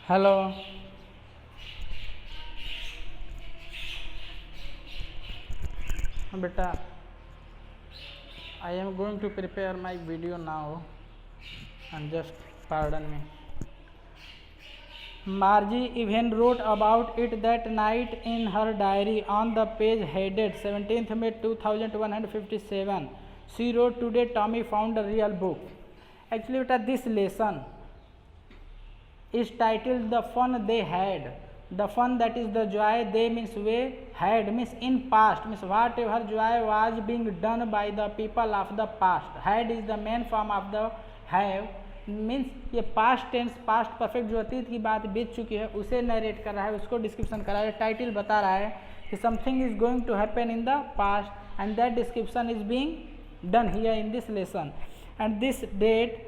Hello. बेटा, I am going to prepare my video now and just pardon me. Margie even wrote about it that night in her diary on the page headed 17th May 2157. She wrote, "Today Tommy found a real book." Actually, beta, this lesson is titled "The Fun They Had." The fun, that is the joy, they means we, had means in past, means whatever joy was being done by the people of the past. Had is the main form of the have, means ये past tense, past perfect जो अतीत की बात बीत चुकी है उसे narrate कर रहा है, उसको डिस्क्रिप्शन कर रहा है। टाइटल बता रहा है कि something is going to happen in the past and that description is being done here in this lesson. And this date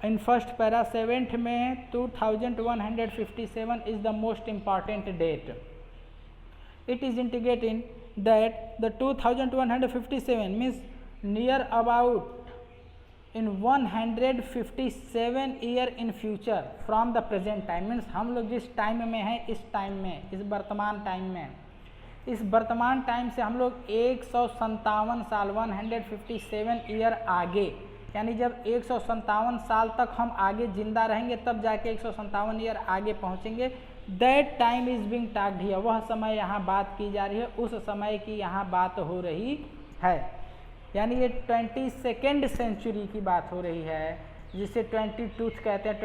in first para 7th May 2157 is the most important date. It is indicating that the 2157 means near about in 157 year in future from the present time, means हम लोग जिस time में हैं इस time में, इस वर्तमान time में, इस वर्तमान टाइम से हम लोग 157 साल 157 ईयर आगे, यानी जब 157 साल तक हम आगे जिंदा रहेंगे तब जाके 157 ईयर आगे पहुंचेंगे। That time is being talked here, वह समय यहाँ बात की जा रही है, उस समय की यहाँ बात हो रही है। यानी ये 22nd सेंचुरी की बात हो रही है, जिसे 22 कहते हैं।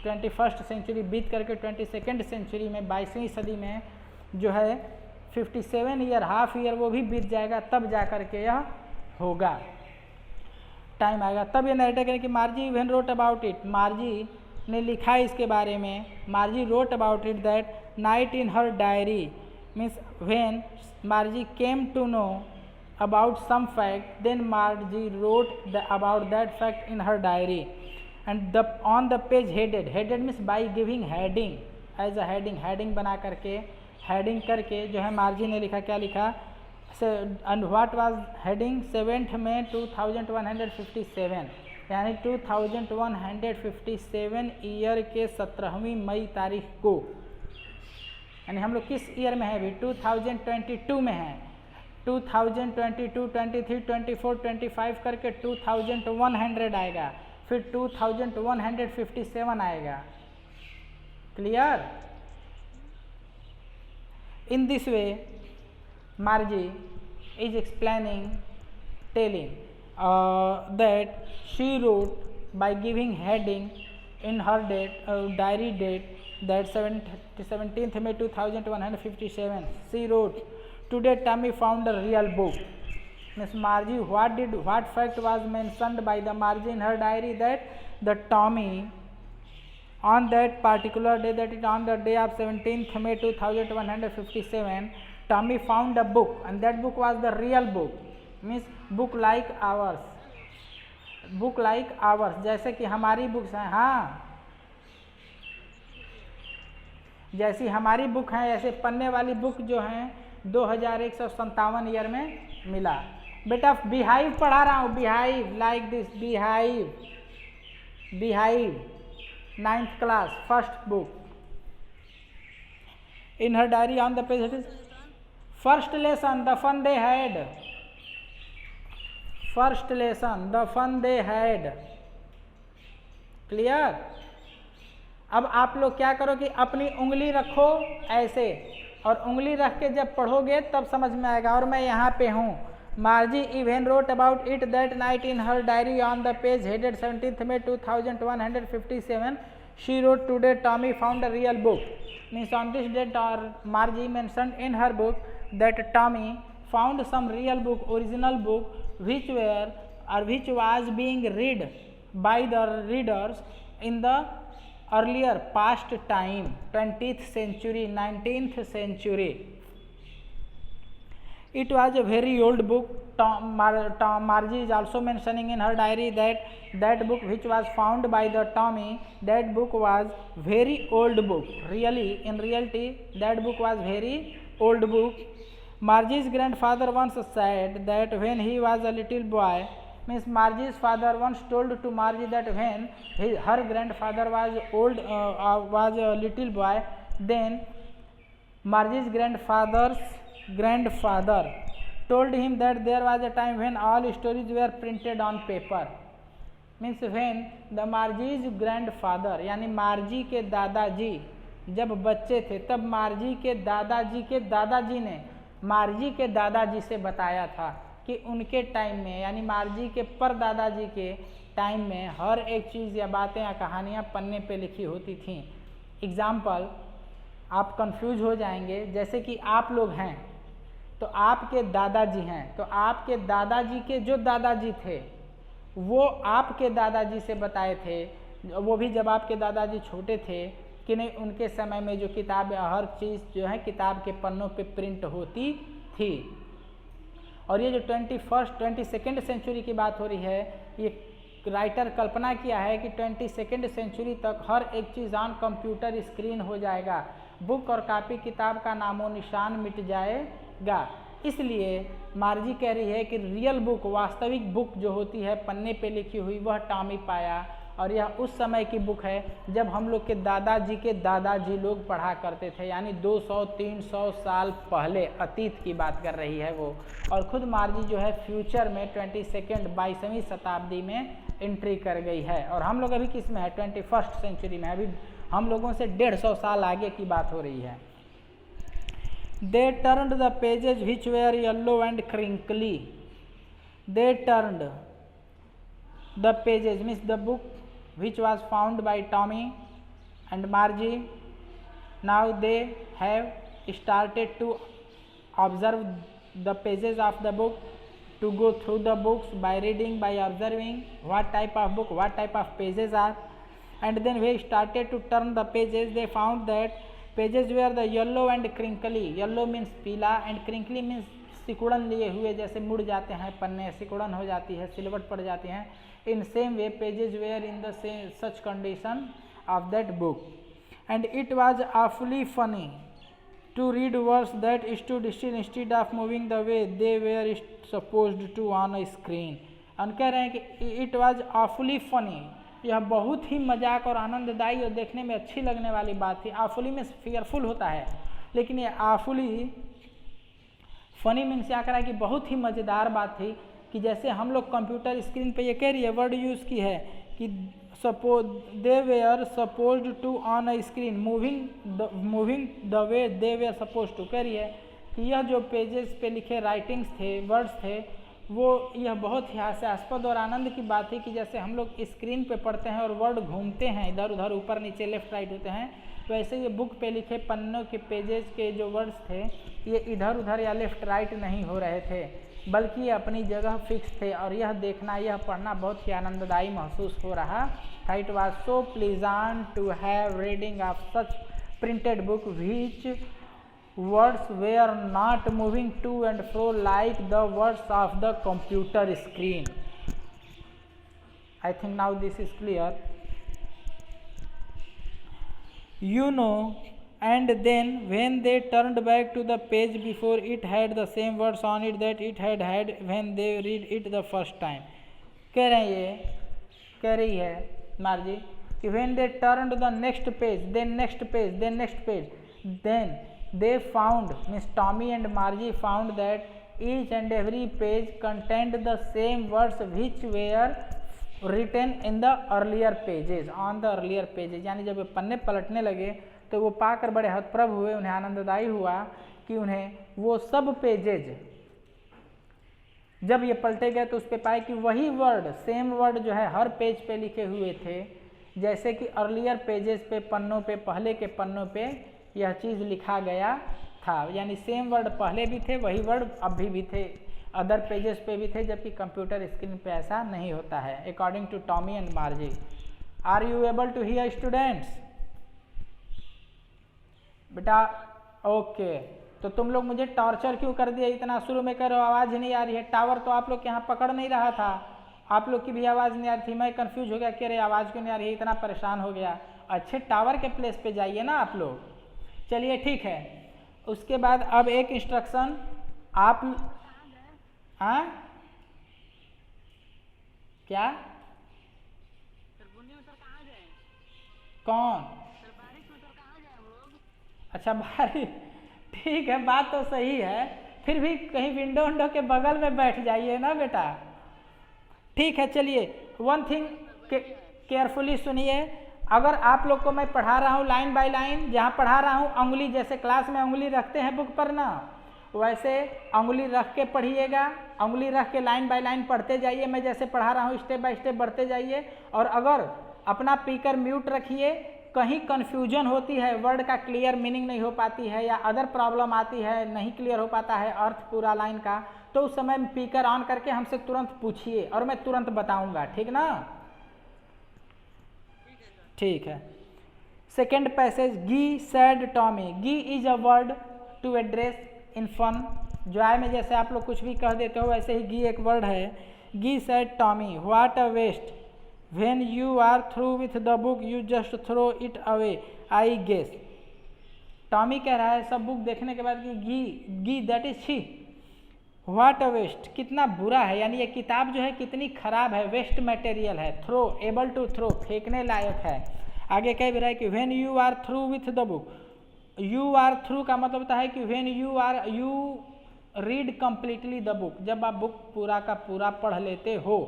21st सेंचुरी बीत करके 22nd सेंचुरी में 22वीं सदी में जो है 57 ईयर, हाफ ईयर वो भी बीत जाएगा, तब जा करके यह होगा, टाइम आएगा। तब ये नरेटर करें कि Margie even wrote about it, Margie ने लिखा इसके बारे में। Margie wrote about it that night in her diary, means when Margie came to know about some fact, then Margie wrote about that fact in her diary and the on the page headed, headed means by giving heading, as a heading, heading बना करके, heading करके जो है मार्जी ने लिखा, क्या लिखा, and what was heading 7th May 2157, यानी 2157 ईयर के 17वीं मई तारीख को, यानी हम लोग किस ईयर में हैं अभी, 2022 में हैं। 2022, 23, 24, 25 करके 2100 आएगा, फिर 2157 आएगा। Clear? In this way Margie is explaining, telling that she wrote by giving heading in her diary date that 17th May 2157. She wrote, "Today Tommy found a real book." Miss Margie, what fact was mentioned by the Margie in her diary, that the Tommy on that particular day, that is on the day of 17th May 2157, Tommy found a book and that book was the real book, means book like ours, book like ours, जैसे कि हमारी books हैं। हाँ, जैसी हमारी book हैं ऐसे पन्ने वाली बुक जो हैं 2157 ईयर में मिला। बेटा बिहाइव पढ़ा रहा हूँ, beehive like this, beehive, beehive 9th class first book. In her diary on the page, first lesson, the fun they had, first lesson, the fun they had। Clear? अब आप लोग क्या करो कि अपनी उंगली रखो ऐसे, और उंगली रख के जब पढ़ोगे तब समझ में आएगा। और मैं यहाँ पे हूँ। मार्जी even wrote about it that night in her diary on the page headed 17th May 2157. She wrote, "Today Tommy found a real book." Means on this date, or Margie mentioned in her book that Tommy found some real book, original book, which was being read by the readers in the earlier past time, 20th century, 19th century. It was a very old book. Margie is also mentioning in her diary that book which was found by the Tommy, that book was very old book. Really, in reality, that book was very old book. Margie's grandfather once said that when he was a little boy, means Margie's father once told to Margie that when her grandfather was was a little boy, then Margie's grandfather told him that there was a time when all stories were printed on paper. Means when the Margie's grandfather यानी मार्जी के दादाजी जब बच्चे थे तब मार्जी के दादाजी ने मार्जी के दादाजी से बताया था कि उनके टाइम में यानी मार्जी के परदादाजी के टाइम में हर एक चीज़ या बातें या कहानियाँ पन्ने पे लिखी होती थीं। एग्जाम्पल आप कंफ्यूज हो जाएंगे, जैसे कि आप लोग हैं तो आपके दादाजी हैं, तो आपके दादाजी के जो दादाजी थे वो आपके दादाजी से बताए थे, वो भी जब आपके दादाजी छोटे थे कि नहीं, उनके समय में जो किताब हर चीज़ जो है किताब के पन्नों पे प्रिंट होती थी। और ये जो 22nd सेंचुरी की बात हो रही है, ये राइटर कल्पना किया है कि 22nd सेंचुरी तक हर एक चीज़ ऑन कंप्यूटर स्क्रीन हो जाएगा, बुक और कॉपी किताब का नामो निशान मिट जाएगा। इसलिए मार्जी कह रही है कि रियल बुक, वास्तविक बुक जो होती है पन्ने पे लिखी हुई, वह टॉमी पाया। और यह उस समय की बुक है जब हम लोग के दादाजी लोग पढ़ा करते थे, यानी 200-300 साल पहले, अतीत की बात कर रही है वो। और ख़ुद मार्जी जो है फ्यूचर में 22वीं शताब्दी में एंट्री कर गई है, और हम लोग अभी किस में है, 21st सेंचुरी में। अभी हम लोगों से 150 साल आगे की बात हो रही है। They turned the pages which were yellow and crinkly. They turned the pages means the book which was found by Tommy and Margie. Now they have started to observe the pages of the book, to go through the books by reading, by observing what type of book, what type of pages are. And then we started to turn the pages. They found that pages were the yellow and crinkly, yellow means पीला and crinkly means सिकुड़न लिए हुए, जैसे मुड़ जाते हैं पन्ने, सिकुड़न हो जाती है, सिलवट पड़ जाती हैं। In same way pages were in the same such condition of that book and it was awfully funny to read words that stood still instead of moving the way they were supposed to on a screen. हम कह रहे हैं कि it was awfully funny, यह बहुत ही मजाक और आनंददायी और देखने में अच्छी लगने वाली बात थी। आफुली में फियरफुल होता है, लेकिन ये आफुली फनी मीन्स क्या करा कि बहुत ही मज़ेदार बात थी कि जैसे हम लोग कंप्यूटर स्क्रीन पे ये कह रही है, वर्ड यूज़ की है कि suppose they were supposed to on a screen moving the way they were suppose to, कह रही है कि यह जो पेजेस पे लिखे राइटिंग्स थे, वर्ड्स थे, वो यह बहुत ही हास्यास्पद और आनंद की बात है कि जैसे हम लोग स्क्रीन पे पढ़ते हैं और वर्ड घूमते हैं इधर उधर, ऊपर नीचे लेफ्ट राइट होते हैं, वैसे ये बुक पे लिखे पन्नों के पेजेस के जो वर्ड्स थे ये इधर उधर या लेफ्ट राइट नहीं हो रहे थे, बल्कि ये अपनी जगह फिक्स थे। और यह देखना, यह पढ़ना बहुत ही आनंददायी महसूस हो रहा था। It was so pleasant to have reading of such printed book which words were not moving to and fro like the words of the computer screen. I think now this is clear. You know, and then when they turned back to the page before, it had the same words on it that it had had when they read it the first time. कह रही है मार्जी कि when they turned the next page, then next page, then next page, then they found, Miss Tommy and Margie found that each and every page contained the same words which were written in the earlier pages, on the earlier pages. यानी जब वे पन्ने पलटने लगे तो वो पाकर बड़े हतप्रभ हुए, उन्हें आनंददायी हुआ कि उन्हें वो सब पेजेज जब ये पलटे गए तो उस पर पाए कि वही वर्ड, सेम वर्ड जो है हर पेज पे लिखे हुए थे, जैसे कि अर्लियर पेजेस पे, पन्नों पे, पहले के पन्नों पे यह चीज़ लिखा गया था। यानी सेम वर्ड पहले भी थे, वही वर्ड अभी भी थे, अदर पेजेस पे भी थे, जबकि कंप्यूटर स्क्रीन पे ऐसा नहीं होता है। According to Tommy and Margie. Are you able to hear students? बेटा ओके, तो तुम लोग मुझे टॉर्चर क्यों कर दिया, इतना शुरू में करो आवाज़ नहीं आ रही है। टावर तो आप लोग के यहाँ पकड़ नहीं रहा था, आप लोग की भी आवाज़ नहीं आ रही थी, मैं कंफ्यूज हो गया कि अरे आवाज़ क्यों नहीं आ रही है, इतना परेशान हो गया। अच्छे टावर के प्लेस पे जाइए ना आप लोग। चलिए ठीक है, उसके बाद अब एक इंस्ट्रक्शन आप क्या? कौन? अच्छा बारिश, ठीक है, बात तो सही है, फिर भी कहीं विंडो विंडो के बगल में बैठ जाइए ना बेटा। ठीक है, चलिए वन थिंग केयरफुली सुनिए। अगर आप लोग को मैं पढ़ा रहा हूँ लाइन बाय लाइन, जहाँ पढ़ा रहा हूँ अंगुली, जैसे क्लास में अंगुली रखते हैं बुक पर ना, वैसे अंगुली रख के पढ़िएगा, अंगुली रख के लाइन बाय लाइन पढ़ते जाइए। मैं जैसे पढ़ा रहा हूँ स्टेप बाय स्टेप बढ़ते जाइए। और अगर अपना स्पीकर म्यूट रखिए, कहीं कन्फ्यूजन होती है, वर्ड का क्लियर मीनिंग नहीं हो पाती है या अदर प्रॉब्लम आती है, नहीं क्लियर हो पाता है अर्थ पूरा लाइन का, तो उस समय स्पीकर ऑन करके हमसे तुरंत पूछिए और मैं तुरंत बताऊंगा, ठीक ना? ठीक है। Second passage, gee said Tommy. Gee is a word to address in fun. Joy में जैसे आप लोग कुछ भी कह देते हो, वैसे ही गी एक वर्ड है। Gee said Tommy, what a waste, when you are through with the book you just throw it away I guess. Tommy कह रहा है सब बुक देखने के बाद कि gee that is she, what a waste, कितना बुरा है, यानी ये किताब जो है कितनी खराब है, वेस्ट मटेरियल है, थ्रो एबल टू थ्रो, फेंकने लायक है। आगे कह भी रहा है कि when you are through with the book, you are through का मतलब होता है कि when you read completely the book, जब आप बुक पूरा का पूरा पढ़ लेते हो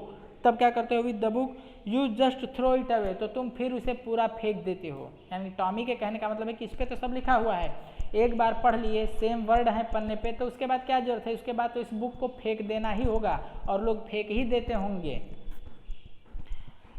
तब क्या करते हो with the book, you just throw it away, तो तुम फिर उसे पूरा फेंक देते हो। यानी टॉमी के कहने का मतलब है कि इस पे तो सब लिखा हुआ है, एक बार पढ़ लिए, सेम वर्ड है पन्ने पे, तो उसके बाद क्या जरूरत है, उसके बाद तो इस बुक को फेंक देना ही होगा, और लोग फेंक ही देते होंगे।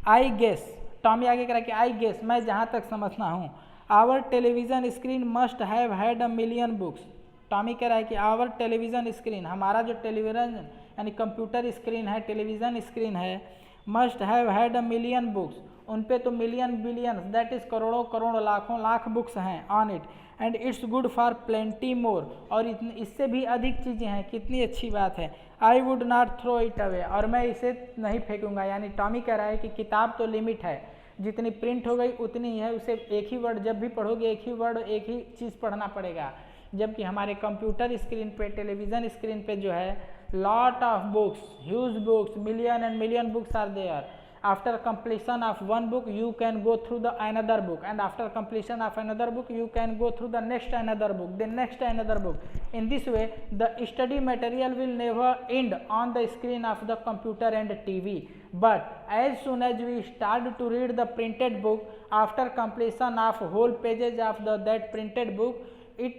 आई गेस, टॉमी आगे कह रहा है कि आई गेस, मैं जहाँ तक समझता हूँ, our television screen must have had a million books. Tommy कह रहा है कि आवर टेलीविजन स्क्रीन, हमारा जो टेलीविजन यानी कंप्यूटर स्क्रीन है, टेलीविजन स्क्रीन है, must have had a million books, उन पे तो मिलियन बिलियन दैट इज करोड़ों करोड़ लाखों लाख बुक्स हैं on it, and it's good for plenty more, और इससे भी अधिक चीज़ें हैं, कितनी अच्छी बात है। I would not throw it away, और मैं इसे नहीं फेंकूंगा। यानी टॉमी कह रहा है कि किताब तो लिमिट है, जितनी प्रिंट हो गई उतनी ही है, उसे एक ही वर्ड जब भी पढ़ोगे एक ही वर्ड एक ही चीज़ पढ़ना पड़ेगा। जबकि हमारे कंप्यूटर स्क्रीन पे, टेलीविज़न स्क्रीन पे जो है lot of books, huge books, million and million books are there. After completion of one book you can go through the another book, and after completion of another book you can go through the next another book, then next another book. In this way the study material will never end on the screen of the computer and TV, but as soon as we start to read the printed book, after completion of whole pages of that printed book,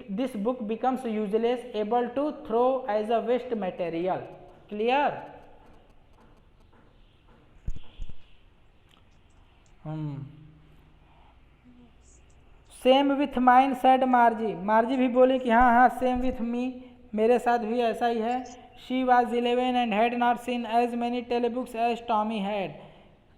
this book becomes useless, able to throw as a waste material. Clear? Same with mine said मार्जी, मार्जी भी बोली कि हाँ हाँ same with me, मेरे साथ भी ऐसा ही है। She was 11 and had not seen as many telebooks as Tommy had.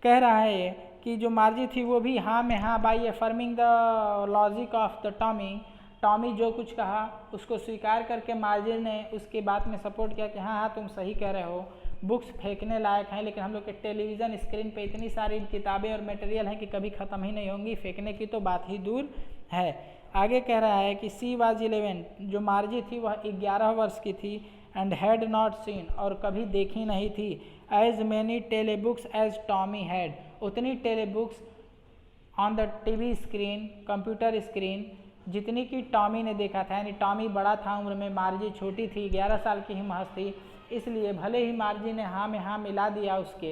कह रहा है कि जो मार्जी थी वो भी हाँ में हाँ, by affirming the logic of the Tommy, Tommy जो कुछ कहा उसको स्वीकार करके मार्जिन ने उसकी बात में सपोर्ट किया कि हाँ हाँ तुम सही कह रहे हो, बुक्स फेंकने लायक हैं, लेकिन हम लोग के टेलीविज़न स्क्रीन पे इतनी सारी किताबें और मटेरियल हैं कि कभी ख़त्म ही नहीं होंगी, फेंकने की तो बात ही दूर है। आगे कह रहा है कि सी वाज 11, जो मार्जी थी वह 11 वर्ष की थी, एंड हैड नॉट सीन, और कभी देखी नहीं थी, as many telebooks as Tommy had, उतनी telebooks on the TV screen, computer screen जितनी कि टॉमी ने देखा था। यानी टॉमी बड़ा था उम्र में, मार्जी छोटी थी, 11 साल की ही महज थी, इसलिए भले ही मार्जी ने हाँ में हाँ मिला दिया उसके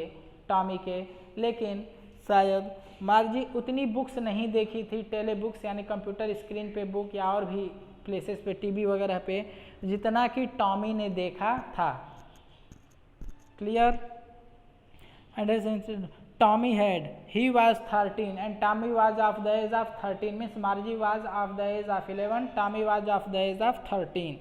टॉमी के, लेकिन शायद मार्जी उतनी बुक्स नहीं देखी थी, टेली बुक्स यानी कंप्यूटर स्क्रीन पे बुक या और भी प्लेसेस पे, टीवी वगैरह पे, जितना कि टॉमी ने देखा था। Clear? And Tommy had, he was 13 and Tommy was of the age of 13, means Margie was of the age of 11, Tommy was of the age of 13.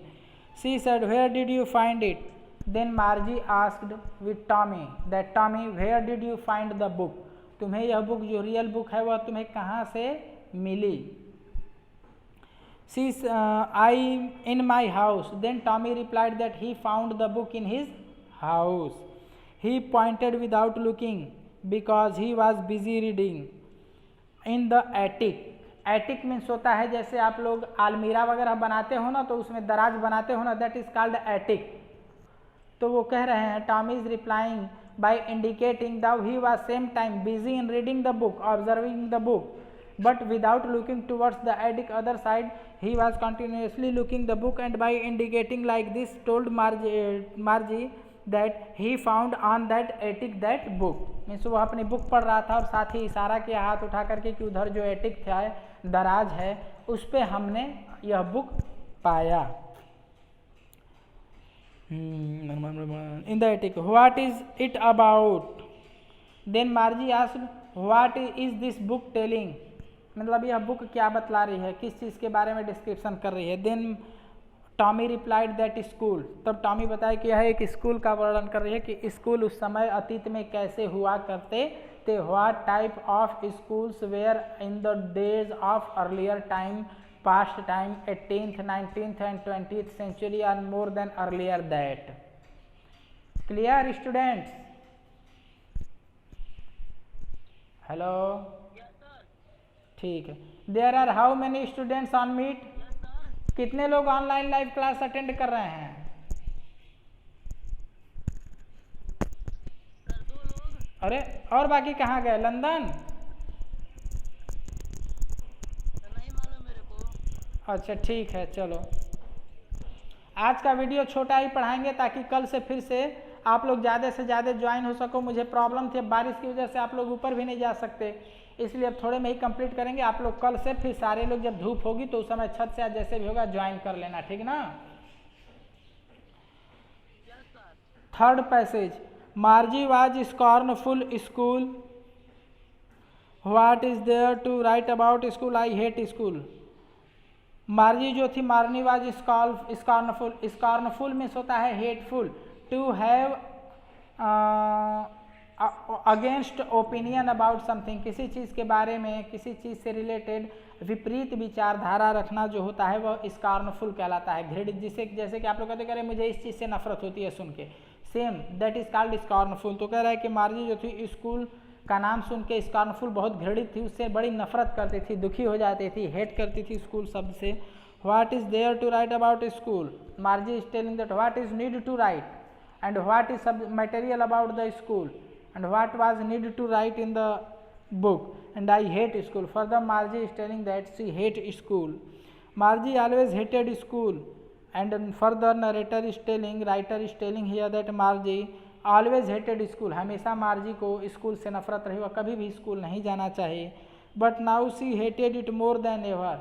She said, where did you find it? Then Margie asked with Tommy that Tommy, where did you find the book? तुम्हें यह book जो real book है वह तुम्हें कहाँ से मिली? She I in my house. Then Tommy replied that he found the book in his house. He pointed without looking because he was busy reading in the attic. Attic means होता है जैसे आप लोग आलमीरा वगैरह बनाते हो ना, तो उसमें दराज बनाते हो ना, दैट इज कॉल्ड एटिक। तो वो कह रहे हैं, Tommy is replying by indicating that he was same time busy in reading the book, observing the book, but without looking towards the attic other side. He was continuously looking the book, and by indicating like this told Margie that he found on that attic that book. Means वो अपनी book पढ़ रहा था और साथ ही इशारा किया हाथ उठा करके कि उधर जो एटिक था, दराज है, उस पे हमने यह बुक पाया. In the attic, what is it about? Then Margie asked, what is this book telling? मतलब यह बुक क्या बतला रही है, किस चीज़ के बारे में डिस्क्रिप्शन कर रही है. Then Tommy replied that school. तब टॉमी बताया कि यह एक स्कूल का वर्णन कर रही है कि स्कूल उस समय अतीत में कैसे हुआ करते थे. What type of schools were in the days of earlier time, past time, 18th, 19th and 20th century are more than earlier that. Clear students? Hello, ठीक है. There are how many students on meet? कितने लोग online live class attend कर रहे हैं? अरे और बाकी कहाँ गए? लंदन? नहीं मालूम मेरे को. अच्छा ठीक है, चलो आज का वीडियो छोटा ही पढ़ाएंगे ताकि कल से फिर से आप लोग ज़्यादा से ज़्यादा ज्वाइन हो सको. मुझे प्रॉब्लम थी, बारिश की वजह से आप लोग ऊपर भी नहीं जा सकते, इसलिए अब थोड़े में ही कंप्लीट करेंगे. आप लोग कल से फिर सारे लोग जब धूप होगी तो उस समय छत से जैसे भी होगा ज्वाइन कर लेना, ठीक ना. Third passage, Margie was scornful school. What is there to write about school? I hate school. Margie जो थी, Margie was scornful. Scornful means होता है hateful, to have against opinion about something. किसी चीज़ के बारे में, किसी चीज़ से रिलेटेड विपरीत विचारधारा रखना जो होता है वह स्कॉर्नफुल कहलाता है. घृणित, जिसे जैसे कि आप लोग कहते करें मुझे इस चीज़ से नफरत होती है सुन के, same that is called scornful. तो कह रहा है कि मार्जी जो थी स्कूल का नाम सुन के स्कॉर्नफुल, बहुत घृणित थी, उससे बड़ी नफरत करती थी, दुखी हो जाती थी, हेट करती थी स्कूल शब्द से. What is there to write about school? Margie is telling that what is need to write and what is सब material about the school and what was needed to write in the book, and I hate school. Further, Margie is telling that she hate school. Margie always hated school, and further narrator is telling, writer is telling here that Margie always hated school. हमेशा मार्जी को school से नफरत रही, वह कभी भी school नहीं जाना चाहिए. But now she hated it more than ever.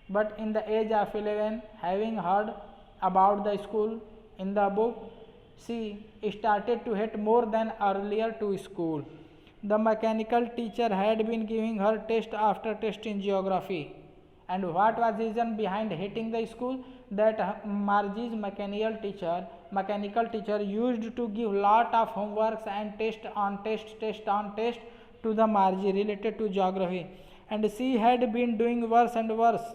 But in the age of 11, having heard about the school in the book, she started to hate more than earlier to school. The mechanical teacher had been giving her test after test in geography. And what was the reason behind hating the school? That Margie's mechanical teacher used to give lot of homeworks and test on test to the Margie related to geography. And she had been doing worse and worse.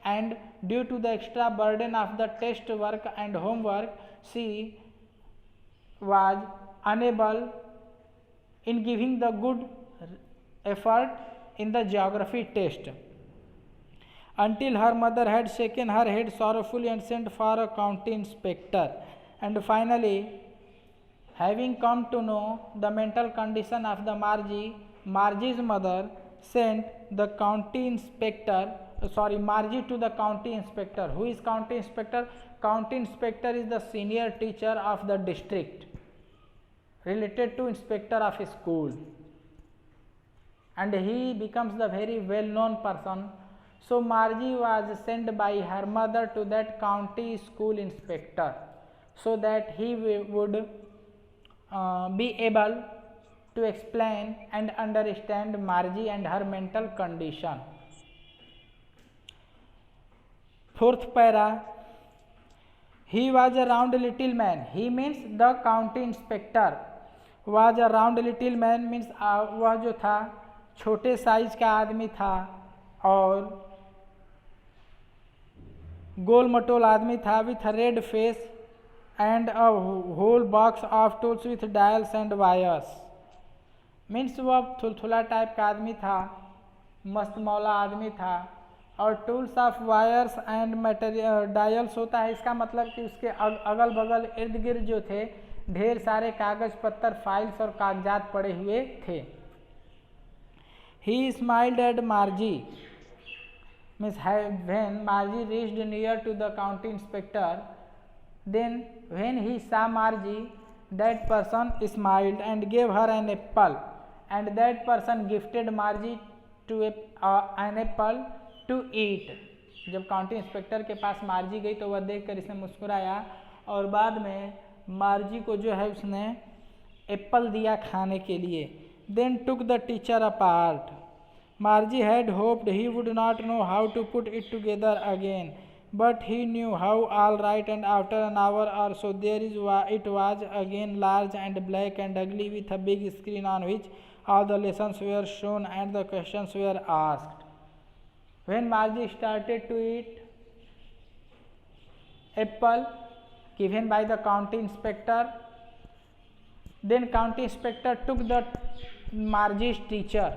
And due to the extra burden of the test work and homework, she was unable in giving the good effort in the geography test, until her mother had shaken her head sorrowfully and sent for a county inspector. And finally, having come to know the mental condition of the Margie's mother sent the county inspector, Margie to the county inspector. Who is county inspector? County inspector is the senior teacher of the district, related to inspector of a school, and he becomes the very well known person. So Margie was sent by her mother to that county school inspector so that he would be able to explain and understand Margie and her mental condition. Fourth para, he was a round little man. He means the county inspector was a round little man means वह जो था छोटे size का आदमी था और गोल मटोल आदमी था, with a red face and a whole box of tools with dials and wires. Means वह थुलथुला टाइप का आदमी था, मस्त मौला आदमी था, और tools of wires and material dials होता है, इसका मतलब कि उसके अगल बगल इर्द गिर्द जो थे ढेर सारे कागज पत्तर, फाइल्स और कागजात पड़े हुए थे। He smiled at Margie, means when Margie reached near to the county inspector, then when he saw Margie, that person smiled and gave her an apple, and that person gifted Margie to an apple to eat. जब county inspector के पास मार्जी गई तो वह देखकर इसे मुस्कुराया और बाद में मार्जी को जो है उसने एप्पल दिया खाने के लिए। Then took the teacher apart. Margie had hoped he would not know how to put it together again, but he knew how all right, and after an hour or so it was again large and black and ugly, with a big screen on which all the lessons were shown and the questions were asked. When Margie started to eat apple given by the county inspector, then county inspector took the Margie's teacher,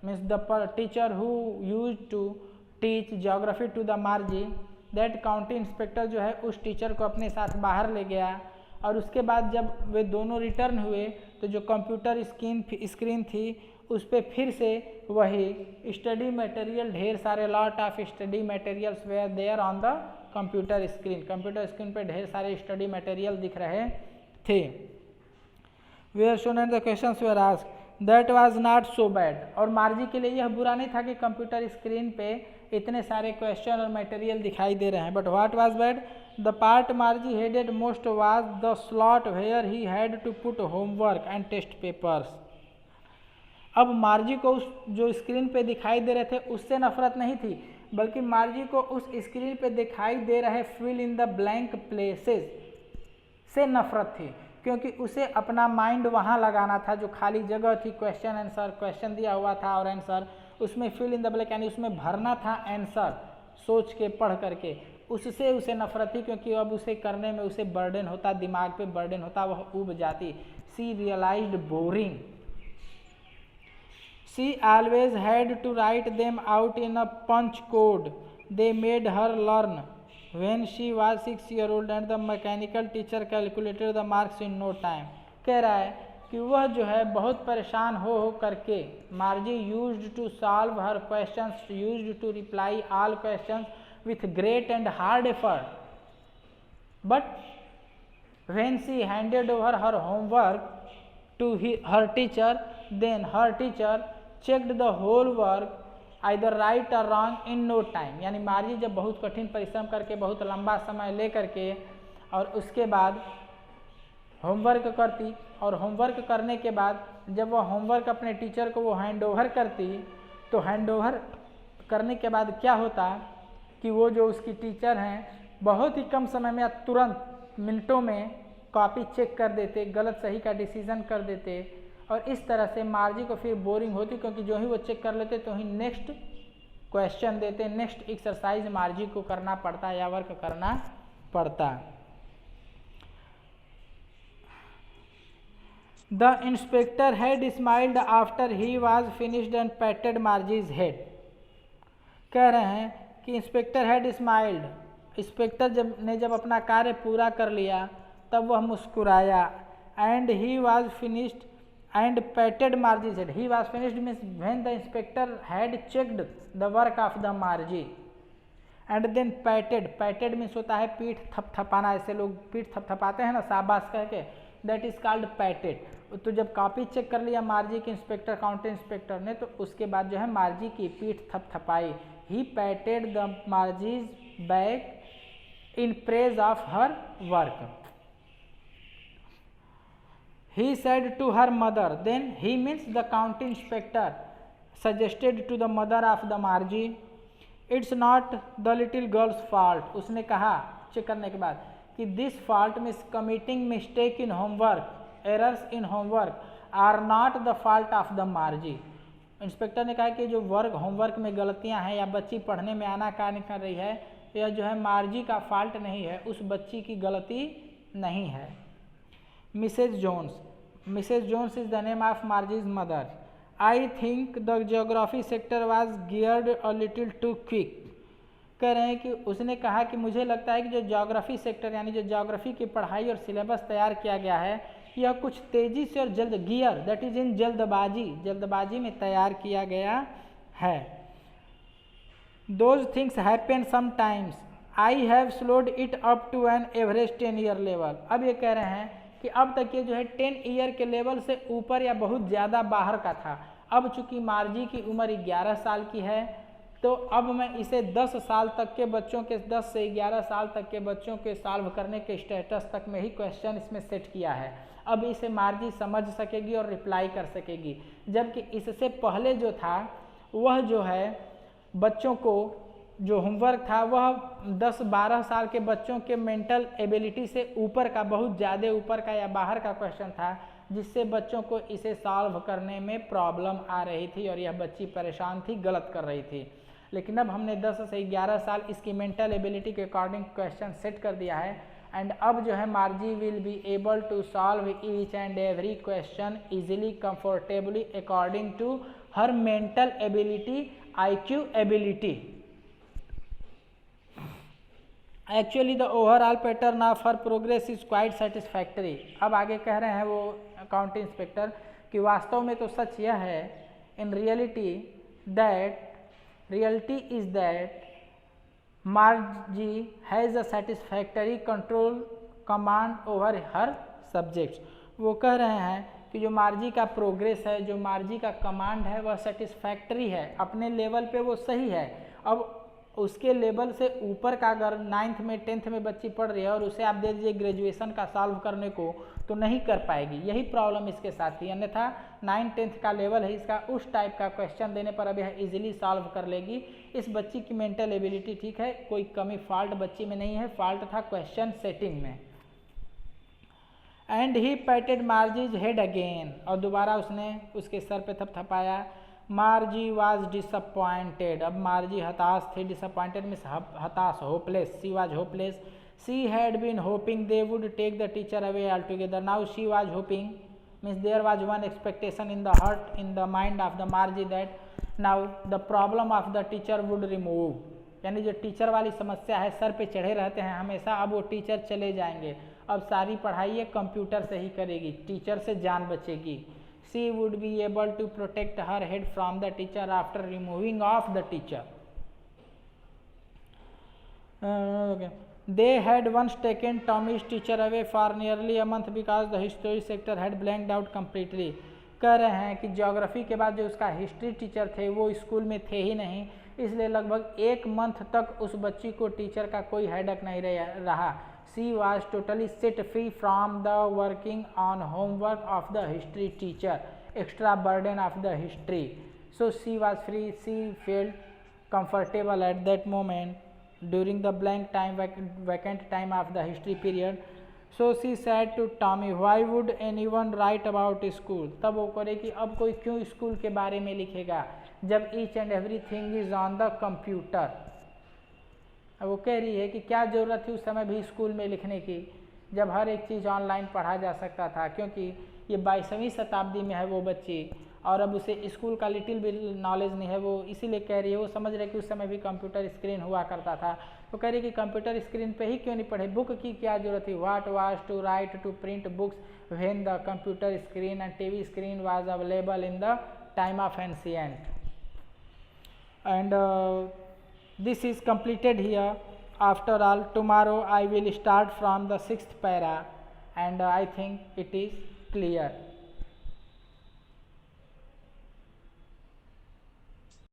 means the teacher who used to teach geography to the Margie, that county inspector जो है उस teacher को अपने साथ बाहर ले गया और उसके बाद जब वे दोनों रिटर्न हुए तो जो कंप्यूटर स्क्रीन थी उस पर फिर से वही स्टडी मटेरियल, ढेर सारे lot of study materials were there on the computer screen पे ढेर सारे स्टडी मटेरियल दिख रहे थे। Were shown and the questions were asked, that was not so bad. और मार्जी के लिए यह बुरा नहीं था कि कंप्यूटर स्क्रीन पे इतने सारे क्वेश्चन और मटेरियल दिखाई दे रहे हैं, but what was bad, the part Margie hated most was the slot where he had to put homework and test papers. अब मार्जी को उस जो स्क्रीन पे दिखाई दे रहे थे उससे नफरत नहीं थी, बल्कि मार्जी को उस स्क्रीन पे दिखाई दे रहे fill in the blank places से नफरत थी, क्योंकि उसे अपना माइंड वहाँ लगाना था जो खाली जगह थी, क्वेश्चन आंसर, क्वेश्चन दिया हुआ था और आंसर, उसमें फिल इन द ब्लैंक यानी उसमें भरना था आंसर सोच के पढ़ करके, उससे उसे नफरत थी क्योंकि अब उसे करने में उसे बर्डन होता, दिमाग पे बर्डन होता, वह ऊब जाती। She realised boring, she always had to write them out in a punch code they made her learn when she was 6 years old and the mechanical teacher calculated the marks in no time। कह रहा है कि वह जो है बहुत परेशान हो करके, Margie used to solve her questions, used to reply all questions with great and hard effort, but when she handed over her homework to her teacher, then her teacher checked the whole work either right or wrong in no time। यानी मार्जी जब बहुत कठिन परिश्रम करके, बहुत लंबा समय ले करके और उसके बाद होमवर्क करती, और होमवर्क करने के बाद जब वह होमवर्क अपने टीचर को वो हैंड ओवर करती, तो हैंड ओवर करने के बाद क्या होता कि वो जो उसकी टीचर हैं बहुत ही कम समय में, तुरंत मिनटों में कॉपी चेक कर देते, गलत सही का डिसीजन कर देते, और इस तरह से मार्जी को फिर बोरिंग होती, क्योंकि जो ही वो चेक कर लेते तो ही नेक्स्ट क्वेश्चन देते, नेक्स्ट एक्सरसाइज मार्जी को करना पड़ता या वर्क करना पड़ता। The inspector had smiled after he was finished and patted Margie's head. कह रहे हैं कि इंस्पेक्टर हैड स्माइल्ड, इंस्पेक्टर जब अपना कार्य पूरा कर लिया तब वह मुस्कुराया, and he was finished and patted Margie's head। He was finished means when the inspector had checked the work of the Margie, and then patted means होता है पीठ थपथपाना, ऐसे लोग पीठ थपथपाते हैं ना शाबाश कह के, that is called patted। तो जब कॉपी चेक कर लिया मार्जी के इंस्पेक्टर, काउंटी इंस्पेक्टर ने, तो उसके बाद जो है मार्जी की पीठ थपथपाई। He patted the Margie's back in praise of her work। He said to her mother, then he means the county inspector suggested to the mother of the Margie, it's not the little girl's fault। उसने कहा check करने के बाद कि this fault means committing mistake in homework, errors in homework are not the fault of the Margie। Inspector ने कहा कि जो होमवर्क में गलतियां हैं या बच्ची पढ़ने में आनाकानी कर रही है, यह जो है मार्जी का फॉल्ट नहीं है, उस बच्ची की गलती नहीं है। Mrs. Jones is the name of Margie's mother। I think the geography sector was geared a little too quick। कह रहे हैं कि उसने कहा कि मुझे लगता है कि जो ज्योग्राफी सेक्टर यानी जो ज्योग्राफी की पढ़ाई और सिलेबस तैयार किया गया है यह कुछ तेज़ी से और जल्द गियर दैट इज़ इन जल्दबाजी में तैयार किया गया है। Those things happen sometimes I have slowed it up to an average 10 year level. अब ये कह रहे हैं कि अब तक ये जो है 10 ईयर के लेवल से ऊपर या बहुत ज़्यादा बाहर का था। अब चूंकि मार्जी की उम्र 11 साल की है तो अब मैं इसे 10 साल तक के बच्चों के 10 से 11 साल तक के बच्चों के सॉल्व करने के स्टेटस तक में ही क्वेश्चन इसमें सेट किया है। अब इसे मार्जी समझ सकेगी और रिप्लाई कर सकेगी, जबकि इससे पहले जो था वह जो है बच्चों को जो होमवर्क था वह 10-12 साल के बच्चों के मेंटल एबिलिटी से ऊपर का, बहुत ज़्यादा ऊपर का या बाहर का क्वेश्चन था, जिससे बच्चों को इसे सॉल्व करने में प्रॉब्लम आ रही थी और यह बच्ची परेशान थी, गलत कर रही थी। लेकिन अब हमने 10 से 11 साल इसकी मेंटल एबिलिटी के अकॉर्डिंग क्वेश्चन सेट कर दिया है एंड अब जो है Margie will be able to solve each and every question easily comfortably according to her mental ability IQ ability. Actually the overall pattern of her progress is quite satisfactory. अब आगे कह रहे हैं वो अकाउंटिंग इंस्पेक्टर कि वास्तव में तो सच यह है in reality is that Margie has a satisfactory control command over her subjects। वो कह रहे हैं कि जो मार्जी का प्रोग्रेस है, जो मार्जी का कमांड है वह सेटिस्फैक्टरी है, अपने लेवल पे वो सही है। अब उसके लेवल से ऊपर का अगर 9th में 10th में बच्ची पढ़ रही है और उसे आप दे दीजिए ग्रेजुएशन का सॉल्व करने को तो नहीं कर पाएगी। यही प्रॉब्लम इसके साथ थी, अन्यथा 9th-10th का लेवल है इसका, उस टाइप का क्वेश्चन देने पर अब यह इजीली सॉल्व कर लेगी। इस बच्ची की मेंटल एबिलिटी ठीक है, कोई कमी फॉल्ट बच्ची में नहीं है, फॉल्ट था क्वेश्चन सेटिंग में। And he patted Margie's head again, और दोबारा उसने उसके सर पे थपथपाया। मार्जी वॉज डिसअपॉइंटेड, अब मार्जी हताश थी, डिसअपॉइंटेड मीन्स हताश, hopeless, she was hopeless. She had been hoping they would take the teacher away altogether, now she was hoping means there was one expectation in the heart in the mind of the Margie that now the problem of the teacher would remove, यानी जो teacher वाली समस्या है, sir पे चढ़े रहते हैं हमेशा, अब वो टीचर चले जाएंगे, अब सारी पढ़ाई ये कंप्यूटर से ही करेगी, टीचर से जान बचेगी। She would be able to protect her head from the teacher after removing off the teacher. Okay. They had once taken Tommy's teacher away for nearly a month because the history sector had blanked out completely. कह रहे हैं कि geography के बाद जो उसका history teacher थे वो स्कूल में थे ही नहीं, इसलिए लगभग 1 मंथ तक उस बच्ची को टीचर का कोई हेडक नहीं रहा। She was totally set free from the working on homework of the history teacher, extra burden of the history. So she was free, she felt comfortable at that moment during the blank time, vacant time of the history period. So she said to Tommy, why would anyone write about school? तब वो करे कि अब कोई क्यों school के बारे में लिखेगा जब each and everything is on the computer। अब वो कह रही है कि क्या ज़रूरत थी उस समय भी स्कूल में लिखने की जब हर एक चीज़ ऑनलाइन पढ़ा जा सकता था, क्योंकि ये 22वीं शताब्दी में है वो बच्ची और अब उसे स्कूल का लिटिल भी नॉलेज नहीं है, वो इसीलिए कह रही है, वो समझ रहे कि उस समय भी कंप्यूटर स्क्रीन हुआ करता था, तो कह रही है कि कंप्यूटर स्क्रीन पे ही क्यों नहीं पढ़े, बुक की क्या ज़रूरत थी। What was to write to print books when the computer screen and TV screen was available in the time of ancient. And this is completed here. After all, tomorrow I will start from the 6th para and I think it is clear.